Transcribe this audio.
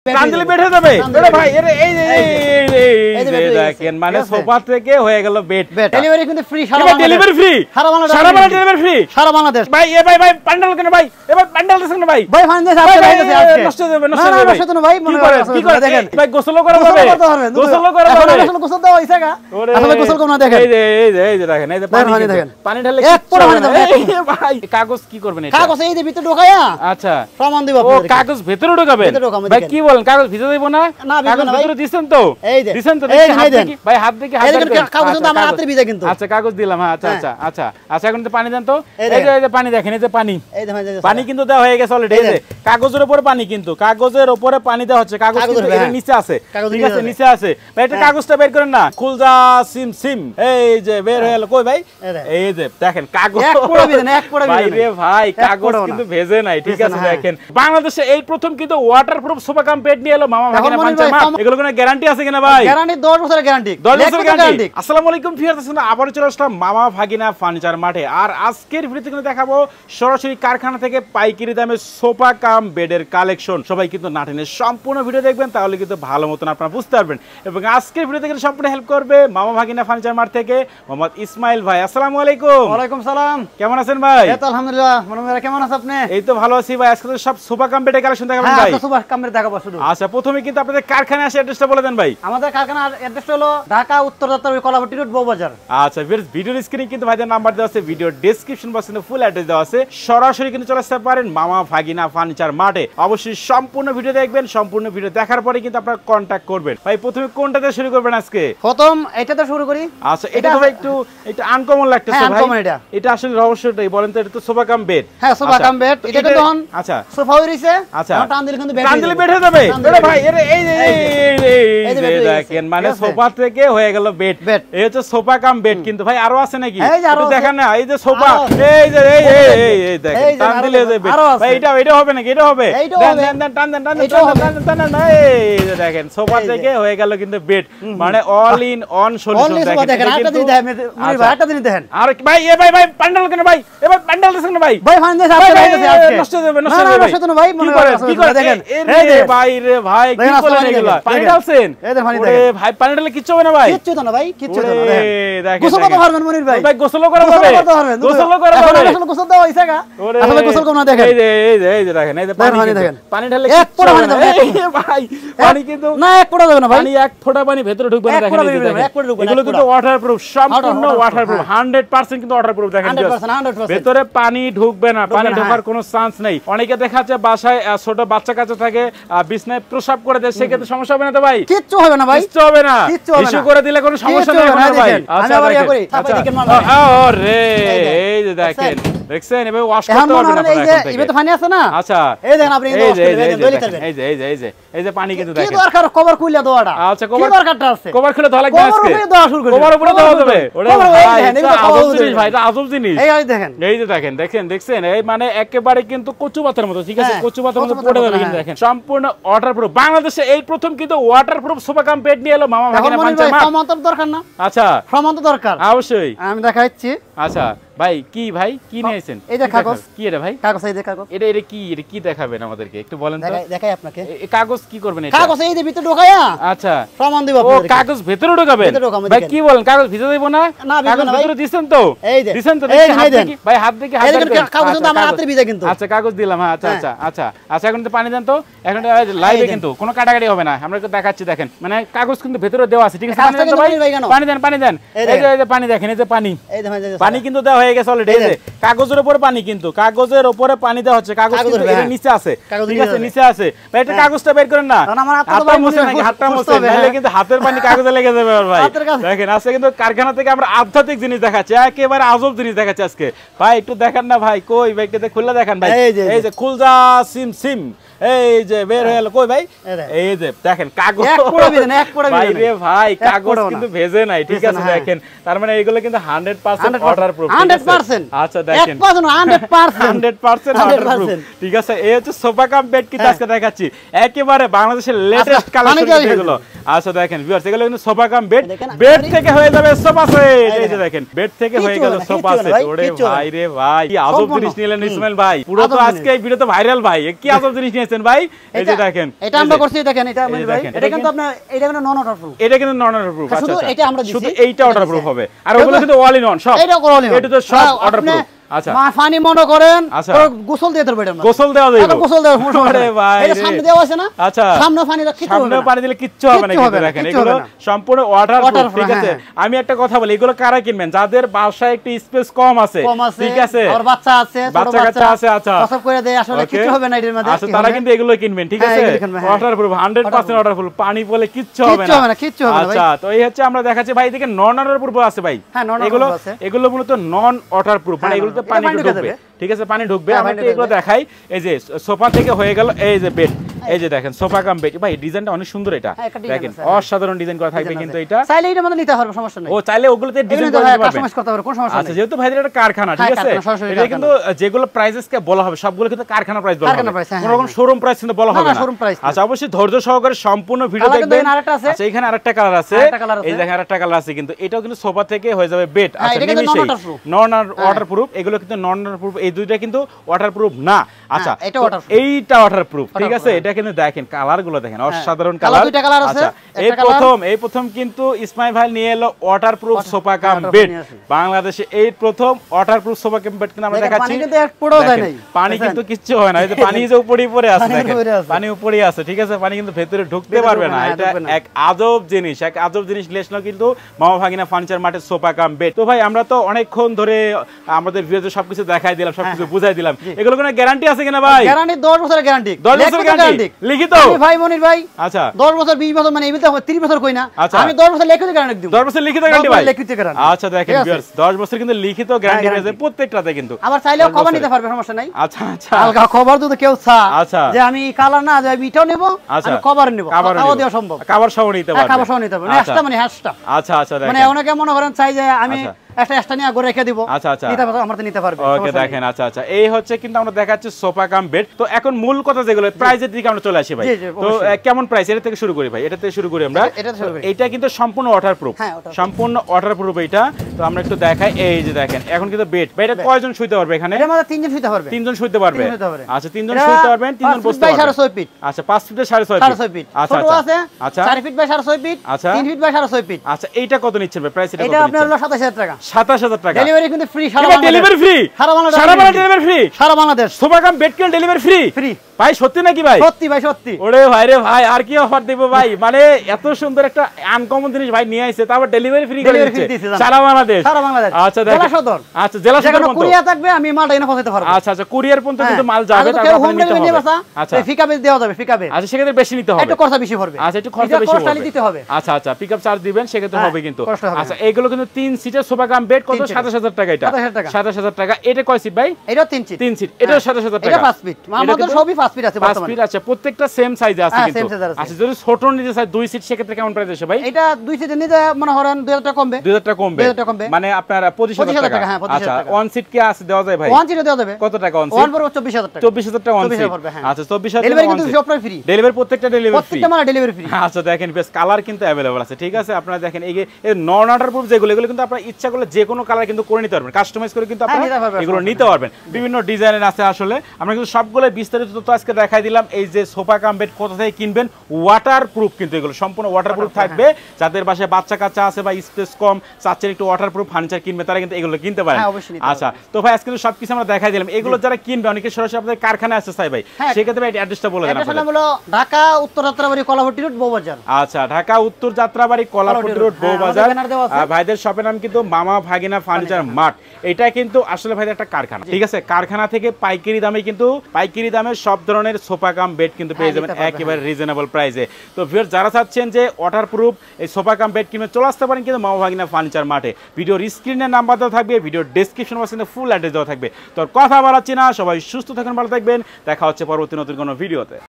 কান্দলে bed হয়ে যাবে আরে ভাই এই দেখেন মানে সোফা থেকে হয়ে গেল বেড ডেলিভারি কিন্তু ফ্রি ডেলিভারি ফ্রি সারা বাংলাদেশ ডেলিভারি ফ্রি সারা বাংলাদেশ ভাই ভাই পান্ডাল কেন ভাই এবার পান্ডাল দেন না ভাই ফান্ডেস আছে আজকে নষ্ট হবে ভাই কি করে দেখেন ভাই গোসল করা যাবে গোসল করা যাবে আসলে গোসল দেওয়া হইছে গা আসলে গোসল কোন না দেখেন এই যে দেখেন এই যে পানি দেখেন পানি ঢালে এক ফোঁটা পানি দাও ভাই কাগজ কি করবেন এটা কাগজ এই যে ভিতরে ঢোকায়া আচ্ছা প্রমাণ দিব ও কাগজ ভিতরে ঢোকাবেন ভাই কি বলেন কাগজ ভিতরে দেব না কাগজ ভিতরে দিবেন তো এই যে দিবেন তো ভাই হাত দেখি হাত দেখি কাগজ তো আমার হাতের ভিজা কিন্তু আচ্ছা কাগজ দিলাম হ্যাঁ আচ্ছা এখন তো পানি দেন তো এই যে পানি দেখেন এই যে পানি পানি কিন্তু দেওয়া হয়ে গেছে অলরেডি এই যে কাগজের উপরে পানি কিন্তু কাগজের উপরে পানি দেওয়া হচ্ছে কাগজ কিন্তু এর নিচে আছে ঠিক আছে নিচে আছে ভাই এটা কাগজটা বের করেন না খুলজা সিম এই যে বের হয়ে গেল কই ভাই এই যে দেখেন কাগজ এক পোড়া দিবেন এক পোড়া দিবেন ভাই রে ভাই কাগজ কিন্তু ভেজে নাই ঠিক আছে দেখেন বাংলাদেশে এই প্রথম কিন্তু ওয়াটারপ্রুফ সোফা কাম বেড নিয়ে এলো মামা ভাগিনা পাঞ্চার মা এগুলো কোনো গ্যারান্টি আছে কিনা ভাই গ্যারান্টি 10 বছরের গ্যারান্টি 10 বছরের গ্যারান্টি আসসালামু আলাইকুম ভিউয়ার্স আসলে আবার চলে আসলাম মামা ভাগিনা ফার্নিচার মাঠে আর আজকের ভিডিওতে কিন্তু দেখাবো সরাসরি কারখানা থেকে পাইকারি দামে সোফা কাম বেডের কালেকশন সবাই কিন্তু না টেনে সম্পূর্ণ ভিডিও দেখবেন তাহলে কিন্তু ভালো মতন আপনারা বুঝতে পারবেন এবং আজকের ভিডিওতে কিন্তু সম্পূর্ণ হেল্প করবে মামা ভাগিনা ফার্নিচার মাঠ থেকে মোহাম্মদ ইসমাইল ভাই আসসালামু আলাইকুম ওয়া আলাইকুম সালাম কেমন আছেন ভাই এই তো আলহামদুলিল্লাহ মনোমেরা কেমন আছেন আপনি এই তো ভালো আছি ভাই আজকে তো সব সোফা কাম বেডের কালেকশন দেখাবেন ভাই হ্যাঁ সোফা কাম বেড দেখাবো শুধু আচ্ছা প্রথমে কিন্তু আপনাদের কারখানা আসে অ্যাড্রেসটা বলে দেন ভাই আমাদের কারখানার অ্যাড্রেসটা হলো ঢাকা উত্তর যাত্রা কলাবতী রোড বউবাজার আচ্ছা ভিডিওর স্ক্রিনে কিন্তু ভাইদের নাম্বার দেওয়া আছে ভিডিও ডেসক্রিপশন বক্সে কিন্তু ফুল অ্যাড্রেস দেওয়া আছে সরাসরি কিন্তু চলে আসতে পারেন মামা ভাগিনা ফার্নিচার মাঠে অবশ্যই সম্পূর্ণ ভিডিও দেখবেন সম্পূর্ণ ভিডিও দেখার পরে কিন্তু আপনারা কন্টাক্ট করবেন ভাই প্রথমে কোনটাতে শুরু করবেন আজকে প্রথম এটাতে শুরু করি আচ্ছা এটা তো ভাই একটু আনকমন লাগতেছে ভাই এটা আসলে রহস্যটাই বলেন তো এটা তো সোফা কাম বেড হ্যাঁ সোফা কাম বেড এটা তো তখন আচ্ছা সোফা হইছে আচ্ছা টান দিলে কিন্তু বেড টান দিলে বেড হয়ে যাবে আরে ভাই এই দেখেন মানে সোফা থেকে হয়ে গেল বেড এই হচ্ছে সোফা কাম বেড কিন্তু ভাই আরো আছে নাকি একটু দেখেন না এই যে সোফা এই যে এই দেখেন টান দিলে বেড ভাই এটা হবে নাকি এটা হবে টান এই যে দেখেন সোফা থেকে হয়ে গেল কিন্তু বেড মানে অল ইন অন সলিউশন দেখেন আরেকটা জিনিস দেখেন মনির ভাই আরেকটা জিনিস দেখেন আর ভাই ভাই পান্ডাল কেন ভাই এবার পান্ডাল দেন না ভাই ফান্ডেস আছে আজকে নষ্ট হবে নষ্ট হবে ভাই কি করে দেখেন এই যে ভাই রে ভাই কি বলেন এগুলা পানি ঢালছেন এই দেখেন পানি দেখেন ভাই পানি ঢাললে কিচ্ছু হবে না ভাই কিচ্ছু তো না ভাই কিচ্ছু তো না দেখেন গোসল করতে পারবেন মনির ভাই ভাই গোসল করা যাবে গোসল করা যাবে আসলে গোসল দেওয়া হইছে গা আসলে গোসল কোন না দেখেন এই যে দেখেন এই যে পানি দেখেন পানি ঢাললে এক ফোঁটা পানি দাও ভাই পানি কিন্তু না এক ফোঁটা দেবে না ভাই পানি এক ফোঁটা পানি ভিতরে ঢুকবে না দেখেন এগুলো কিন্তু ওয়াটারপ্রুফ সম্পূর্ণ ওয়াটারপ্রুফ 100% কিন্তু ওয়াটারপ্রুফ দেখেন 100% ভিতরে পানি ঢুকবে না পানি ঢোকার কোনো চান্স নেই অনেকে দেখা যাচ্ছে বাসায় ছোট বাচ্চা কাচ্চা থাকে বিছনায় প্রসাব করে দেয় সেক্ষেত্রে সমস্যা হবে না তো ভাই কিচ্ছু হবে না ভাই কিচ্ছু হবে না ইস্যু করে দিলে কোনো সমস্যা নেই না ভাই আচ্ছা আমি আবার করি তারপর দেখেন মাল আরে এই যে দেখেন দেখছেন এবারে ওয়াশ করতে পারবেন না এই যে ইবে তো পানি আছে না আচ্ছা এই দেখেন আপনি এই যে পানি কিন্তু দেখেন কি দরকার কভার খুলে দেওয়াটা আচ্ছা কি দরকারটা আছে কভার খুলে ধলা লাগবে আজকে কভার দেওয়া শুরু করি কভার উপরে দেওয়া যাবে ওরে ভাই এটা আজব জিনিস ভাই এটা আজব জিনিস এই দেখেন এই যে দেখছেন এই মানে একেবারে কিন্তু কচু পাতার মতো ঠিক আছে কচু পাতার মতো পড়ে যাবে কিন্তু দেখেন সম্পূর্ণ ওয়াটারপ্রুফ বাংলাদেশে এই প্রথম কিন্তু ওয়াটারপ্রুফ সোফা কাম বেড নিয়ে এলো মামা ভাগিনা পাঞ্চার মা প্রমাণ দরকার না আচ্ছা প্রমাণ তো দরকার অবশ্যই আমি দেখাচ্ছি আচ্ছা ভাই কি নিয়েছেন এই যে কাগজ কি এটা ভাই কাগজ এই যে কাগজ এটা কি দেখাবেন আমাদেরকে একটু বলেন তো দেখাই আপনাকে এই কাগজ কি করবেন এটা কাগজ এই যে ভিতরে ঢোকায়া আচ্ছা প্রমাণ দিব ও কাগজ ভিতরে ঢোকাবেন ভাই কি বলেন কাগজ ভিতরে দেব না কাগজ ভিতরে দিবেন তো এই যে দিবেন তো ভাই হাত দেখি কাগজ তো আমার হাতের ভিজা কিন্তু আচ্ছা কাগজ দিলাম হ্যাঁ আচ্ছা এখন তো পানি দেন তো এখন লাইভে কিন্তু কোনো কাটাকাটি হবে না আমরা একটু দেখাচ্ছি দেখেন মানে কাগজ কিন্তু ভিতরে দেওয়া আছে ঠিক আছে পানি দেন এই যে পানি দেখেন এই যে পানি কিন্তু দেওয়া হয়ে গেছে অলরেডি এই যে কাগজের উপরে পানি কিন্তু কাগজের উপরে পানি দেওয়া হচ্ছে কাগজ কিন্তু এর নিচে আছে ঠিক আছে নিচে আছে ভাই এটা কাগজটা বের করেন না হাতটা মুছে নাকি হাতটা মুছে নালে কিন্তু হাতের পানি কাগজে লেগে যাবে ভাই দেখেন আজকে কিন্তু কারখানা থেকে আমরা আধ্যাত্মিক জিনিস দেখাচ্ছি একেবারে আজব জিনিস দেখাচ্ছি আজকে ভাই একটু দেখেন না ভাই কই ভাই একটু খুলে দেখেন ভাই এই যে খুলজা সিম এই যে বের হয়ে গেল কই ভাই এই যে দেখেন কাগজ এক পোড়া দিবেন এক পোড়া ভাই রে ভাই কাগজ কিন্তু ভেজে নাই ঠিক আছে দেখেন তার মানে এগুলো কিন্তু 100% ওয়াটারপ্রুফ 100% আচ্ছা দেখেন 100% ওয়াটারপ্রুফ ঠিক আছে এই হচ্ছে সোফা কাম বেড কি আজকে দেখাচ্ছি একেবারে বাংলাদেশের লেটেস্ট কালেকশন এগুলো আচ্ছা দেখেন ভিউয়ার্স এগুলো কিন্তু সোফা কাম বেড, বেড থেকে হয়ে যাবে সোফা সেট। এই যে দেখেন বেড থেকে হয়ে গেল সোফা সেট। ওরে ভাই রে ভাই কি আজব জিনিস নিলেন ইসমাইল ভাই, পুরো তো আজকে এই ভিডিও তো ভাইরাল ভাই, কি আজব জিনিস নিয়েছেন ভাই। এই যে দেখেন এটা আমরা করছি, দেখেন এটা আমি ভাই, এটা কিন্তু আপনার এটা কিন্তু নন ওয়াটার প্রুফ, এটা কিন্তু নন ওয়াটার প্রুফ। আচ্ছা শুধু এটা আমরা দিছি, শুধু এইটা ওয়াটার প্রুফ হবে, আর ওগুলো কিন্তু অল ইন ওয়ান সব, এটা তো সব ওয়াটার প্রুফ। আচ্ছা পানি মনে করেন গোসল দিয়ে দেব, এটা গোসল দেওয়া যাবে, গোসল দেওয়ার সমস্যা আরে ভাই এটা সামনে দেওয়া আছে না। আচ্ছা সামনে পানি রাখতে হবে, সামনে পানি দিলে কিচ্ছু হবে না, কিন্তু দেখেন এগুলো সম্পূর্ণ ওয়াটার প্রুফ। ঠিক আছে আমি একটা কথা বলি, এগুলো কারা কিনবেন? যাদের বাসায় একটু স্পেস কম আছে, ঠিক আছে, আর বাচ্চা আছে, বাচ্চা কাচ্চা আছে, আচ্ছা প্রসব করে দেয়, আসলে কিছু হবে না এর মধ্যে। আচ্ছা তারা কিন্তু এগুলো কিনবেন, ঠিক আছে, ওয়াটার প্রুফ 100% ওয়াটার প্রুফ, পানি পড়লে কিচ্ছু হবে না, কিচ্ছু হবে না। আচ্ছা তো এই হচ্ছে আমরা দেখাচ্ছি ভাই, এদিকে নন ওয়াটার প্রুফ আছে ভাই। এগুলো এগুলো মূলত নন ওয়াটার প্রুফ, মানে এগুলোতে পানি ঢুকবে, ঠিক আছে, পানি ঢুকবে। আমরা এগুলো দেখাই, এই যে সোফা থেকে হয়ে গেল এই যে বেড, এই যে দেখেন সোফা কাম বেড। ভাই ডিজাইনটা অনেক সুন্দর, এটা দেখেন অসাধারণ ডিজাইন করা থাকবে, কিন্তু এটা চাইলে এর মধ্যে নিতে পারবে, সমস্যা নাই। ও চাইলে ওগুলোতে ডিজাইন করতে পারবে, কাস্টমাইজ করতে পারবে, কোন সমস্যা নাই। আচ্ছা যেহেতু ভাইদের এটা কারখানা, ঠিক আছে, এটা কিন্তু যেগুলো প্রাইসেস কে বলা হবে সবগুলো কিন্তু কারখানা প্রাইস বলা হবে, কোনো রকম শোরুম প্রাইস কিন্তু বলা হবে না। আচ্ছা অবশ্যই ধৈর্য সহকারে সম্পূর্ণ ভিডিও দেখবেন। আচ্ছা এখানে আরেকটা কালার আছে, এই দেখেন আরেকটা কালার আছে, কিন্তু এটাও কিন্তু সোফা থেকে হয়ে যাবে বেড। আচ্ছা নিমিশেই নন ওয়াটার প্রুফ, এগুলো কিন্তু নন ওয়াটার প্রুফ, এই দুইটা কিন্তু ওয়াটার প্রুফ না। আচ্ছা এইটা ওয়াটার প্রুফ, ঠিক আছে, এটা কিন্তু দেখেন কালার গুলো দেখেন অসাধারণ কালার। আচ্ছা এই প্রথম কিন্তু ইসমাইল ভাই নিয়ে এলো water proof sofa cum bed, বাংলাদেশে এই প্রথম water proof sofa cum bed কিন্তু আমরা দেখাচ্ছি। পানি কিন্তু কিচ্ছু হয় না, এই যে পানি যে উপরে উপরে আছে, দেখেন পানি উপরে আছে, ঠিক আছে, পানি কিন্তু ভেতরে ঢুকতে পারবে না। এটা এক আজব জিনিস, এক আজব জিনিস লেসলো কিন্তু মামা ভাগিনা ফার্নিচার মার্টের সোফা কাম বেড। তো ভাই আমরা তো অনেকক্ষণ ধরে আমাদের ভিডিওতে সবকিছু দেখাই দিলাম, সবকিছু বুঝাই দিলাম, এগুলো কোনো গ্যারান্টি আছে কিনা ভাই? গ্যারান্টি 10 বছরের গ্যারান্টি, 10 বছরের গ্যারান্টি লিখিত ভাই মনির ভাই। আচ্ছা 10 বছর 20 বছর মানে এমনিতে 30 বছর কই না, আমি 10 বছর লিখিত গ্যারান্টি দেব। 10 বছর লিখিত গ্যারান্টি ভাই, লিখিত গ্যারান্টি। আচ্ছা দেখেন ভিউয়ার্স 10 বছর কিন্তু লিখিত গ্যারান্টি রয়েছে প্রত্যেকটাতে, কিন্তু আবার চাইলেও কভার নিতে পারবে, সমস্যা নাই। আচ্ছা আচ্ছা হালকা কভার যদি কেউ চায়, আচ্ছা যে আমি কালার না যাই এটাও নেব, আমি কভার নেব, কভার দেওয়া সম্ভব, কভার সহ নিতে পারবে, কভার সহ নিতে পারবে, নেক্সটটা মানে হ্যাশটা। আচ্ছা আচ্ছা দেখেন মানে অনেকে মনে করেন চাই যে আমি একটা এক্সট্রা নিয়ে ঘরে রেখে দিব, আচ্ছা আচ্ছা নিতে পারবে, আমারতে নিতে পারবে। ওকে দেখেন আচ্ছা আচ্ছা এই হচ্ছে কিন্তু আমরা দেখাচ্ছি সোফা কাম বেড। তো এখন মূল কথা যেগুলো প্রাইসের দিকে আমরা চলে আসি ভাই। তো কেমন প্রাইস, এটা থেকে শুরু করি ভাই, এটা থেকে শুরু করি আমরা। এটা কিন্তু সম্পূর্ণ ওয়াটার প্রুফ, সম্পূর্ণ ওয়াটার প্রুফ এটা। তো আমরা একটু দেখাই, এই যে দেখেন এখন কিন্তু বেড, এটা কয়জন শুইতে পারবে? এখানে এর মধ্যে 3 জন শুইতে পারবে, 3 জন শুইতে পারবে। আচ্ছা 3 জন শুইতে পারবেন, 3 জন বসতে পারবেন। 6.5 ফিট, আচ্ছা 5 ফিটে 6.5 ফিট, আচ্ছা ছোট আছে। আচ্ছা 4 ফিট বাই 6.5 ফিট, আচ্ছা 3 ফিট বাই 6.5 ফিট। আচ্ছা এইটা কত নিচ্ছেন ভাই প্রাইস? এটা আপনার হলো 27000 টাকা, 27000 টাকা। ডেলিভারি কিন্তু ফ্রি, সারা বাংলাদেশ ডেলিভারি ফ্রি, সারা বাংলাদেশ ডেলিভারি ফ্রি, সারা বাংলাদেশ। সোফা কাম বেড কিনে ডেলিভারি ফ্রি, ফ্রি ভাই, সত্যি নাকি ভাই? সত্যি ভাই সত্যি। ওরে ভাই রে ভাই, আর কি অফার দেব ভাই, মানে এত সুন্দর একটা আনকমন জিনিস ভাই নিয়ে আইছে, তারপর ডেলিভারি ফ্রি করে দিচ্ছে সারা বাংলাদেশ, সারা বাংলাদেশ। আচ্ছা দেখেন জেলা সদর, আচ্ছা জেলা সদর পর্যন্ত কুরিয়ার থাকবে, আমি মালটা এনে পৌঁছাতে পারবো। আচ্ছা আচ্ছা কুরিয়ার পর্যন্ত কিন্তু মাল যাবে, তারপর আপনি নিতে হবে। আচ্ছা পিকআপে দেওয়া যাবে, পিকআপে। আচ্ছা সেক্ষেত্রে বেশি নিতে হবে, একটু খরচা বেশি পড়বে। আচ্ছা একটু খরচা বেশি পড়বে, দিতে হবে। আচ্ছা আচ্ছা পিকআপ চার্জ দিবেন, সেক্ষেত্রে হবে কিন্তু। আচ্ছা এইগুলো কিন্তু 3 সিটের সোফা কাম বেড কত? 27000 টাকা। এটা 27000 টাকা। এটা কয় সিট ভাই? এটা 3 সিট, 3 সিট। এটা 27000 টাকা। এটা 5 ফিট, আমাদের সবই 5 ফিট আছে বর্তমানে। আচ্ছা প্রত্যেকটা সেম সাইজে আছে কিন্তু। আচ্ছা যদি ছোট নিতে চাই 2 সিট, সেক্ষেত্রে কেমন প্রাইস আসে ভাই? এটা 2 সিট নিতে মনে করেন 2000 টাকা কমবে, 2000 টাকা কমবে, মানে আপনার 25000 টাকা। আচ্ছা 1 সিট কি আছে দেওয়া যায় ভাই? 1 সিট দেওয়া যাবে। কত টাকা 1 সিট? 1 পড়বে 24000 টাকা, 24000 টাকা 1 সিট। আচ্ছা 24000 ডেলিভারি কিন্তু সবটাই ফ্রি, ডেলিভারি প্রত্যেকটা ডেলিভারি ফ্রি, প্রত্যেকটা মানে ডেলিভারি ফ্রি। আচ্ছা দেখেন বেশ কালার কিন্তু अवेलेबल আছে, ঠিক আছে। আপনারা দেখেন এই নন ওয়াটার প্রুফ যেগুলো, এগুলো কিন্তু আপনারা ইচ্ছা করলে যে কোনো কালার কিন্তু করে নিতে পারবেন, কাস্টমাইজ করে কিন্তু আপনারা এগুলো নিতে পারবেন। বিভিন্ন ডিজাইনের আছে, আসলে আমরা কিন্তু সবগুলো বিস্তারিত তথ্য আজকে দেখাই দিলাম। এই যে সোফা কাম বেড কোথা থেকে কিনবেন, ওয়াটার প্রুফ কিন্তু এগুলো সম্পূর্ণ ওয়াটার প্রুফ থাকবে। যাদের বাসায় বাচ্চা কাচ্চা আছে বা স্পেস কম চাচ্ছেন একটু ওয়াটার প্রুফ ফার্নিচার কিনবে, তারা কিন্তু এগুলো কিনতে পারেন। আচ্ছা তো ভাই আজকে তো সবকিছু আমরা দেখাই দিলাম। এগুলো যারা কিনবে, অনেকে সরাসরি আপনাদের কারখানায় আসতে চাই ভাই, সেক্ষেত্রে ভাই অ্যাড্রেসটা বলে দেন। আসলে হলো ঢাকা উত্তর যাত্রাবাড়ি কলাভট্টি রোড বউবাজার। আচ্ছা ঢাকা উত্তর যাত্রাবাড়ি কলাভট্টি রোড বউবাজার। ভাইদের শপের নাম কিন্তু মামা ভাগিনা ফার্নিচার মার্ট। এটা কিন্তু আসলে ভাইদের একটা কারখানা, ঠিক আছে। কারখানা থেকে পাইকারি দামে কিন্তু পাইকারি দামে সব ধরনের সোফা কাম বেড কিন্তু পেয়ে যাবেন একেবারে রিজনেবল প্রাইসে। তো ভিউয়ার্স যারা চাচ্ছেন যে ওয়াটার প্রুফ এই সোফা কাম বেড কিনে চলে আসতে পারেন কিন্তু মামা ভাগিনা ফার্নিচার মার্টে। ভিডিওর স্ক্রিনে নাম্বার দেওয়া থাকবে, ভিডিওর ডেসক্রিপশন বক্সে ফুল অ্যাড্রেস দেওয়া থাকবে। তো কথা বাড়াচ্ছি না, সবাই সুস্থ থাকুন, ভালো থাকবেন, দেখা হচ্ছে পরবর্তী নতুন কোনো ভিডিওতে।